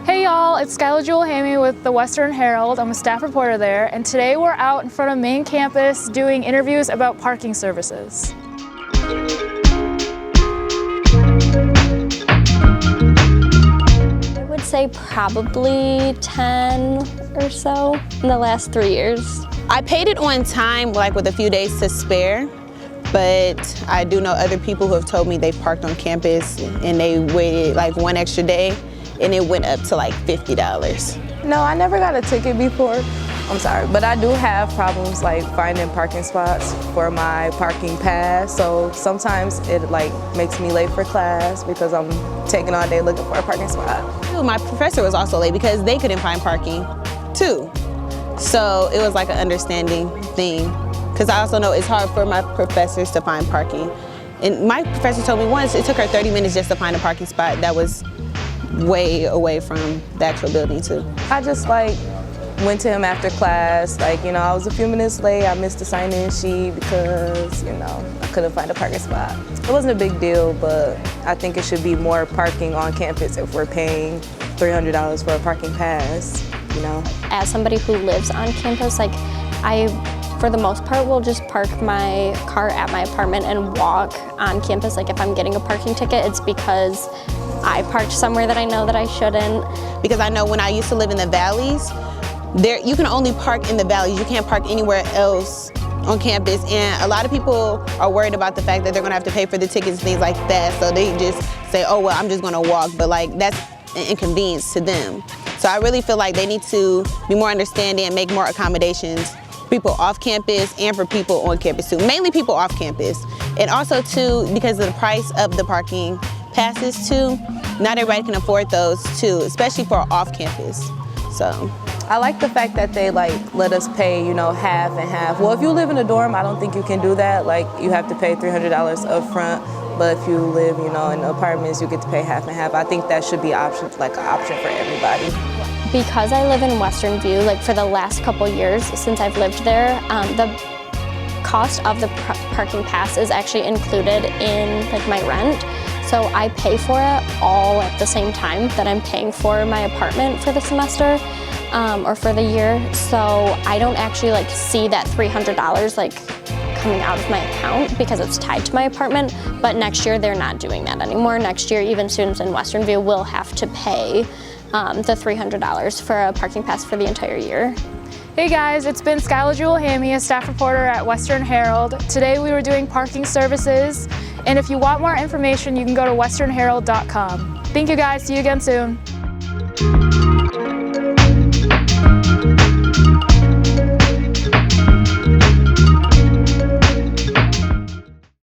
Hey y'all, it's Skylar Jewel Hammy with the Western Herald. I'm a staff reporter there, and today we're out in front of main campus doing interviews about parking services. I would say probably 10 or so in the last 3 years. I paid it on time, like with a few days to spare, but I do know other people who have told me they parked on campus and they waited like one extra day and it went up to like $50. No, I never got a ticket before. I'm sorry, but I do have problems like finding parking spots for my parking pass. So sometimes it like makes me late for class because I'm taking all day looking for a parking spot. My professor was also late because they couldn't find parking too. So it was like an understanding thing. Because I also know it's hard for my professors to find parking. And my professor told me once it took her 30 minutes just to find a parking spot that was way away from the actual building too. I just like went to him after class, like, you know, I was a few minutes late, I missed the sign-in sheet because, you know, I couldn't find a parking spot. It wasn't a big deal, but I think it should be more parking on campus if we're paying $300 for a parking pass, you know. As somebody who lives on campus, like for the most part, will just park my car at my apartment and walk on campus. Like if I'm getting a parking ticket, it's because I parked somewhere that I know that I shouldn't. Because I know when I used to live in the valleys, you can only park in the valleys. You can't park anywhere else on campus. And a lot of people are worried about the fact that they're gonna have to pay for the tickets and things like that. So they just say, oh, well, I'm just gonna walk. But like, that's an inconvenience to them. So I really feel like they need to be more understanding and make more accommodations for people off campus and for people on campus too. Mainly people off campus. And also too, because of the price of the parking passes too, not everybody can afford those too, especially for off campus. So I like the fact that they like let us pay, you know, half and half. Well, if you live in a dorm, I don't think you can do that. Like you have to pay $300 up front, but if you live, you know, in apartments, you get to pay half and half. I think that should be option, like an option for everybody. Because I live in Western View, like for the last couple years since I've lived there, the cost of the parking pass is actually included in like my rent. So I pay for it all at the same time that I'm paying for my apartment for the semester or for the year. So I don't actually like see that $300 like coming out of my account because it's tied to my apartment. But next year they're not doing that anymore. Next year even students in Western View will have to pay the $300 for a parking pass for the entire year. Hey guys, it's been Skylar Jewel Hammy, a staff reporter at Western Herald. Today we were doing parking services, and if you want more information, you can go to westernherald.com. Thank you guys, see you again soon.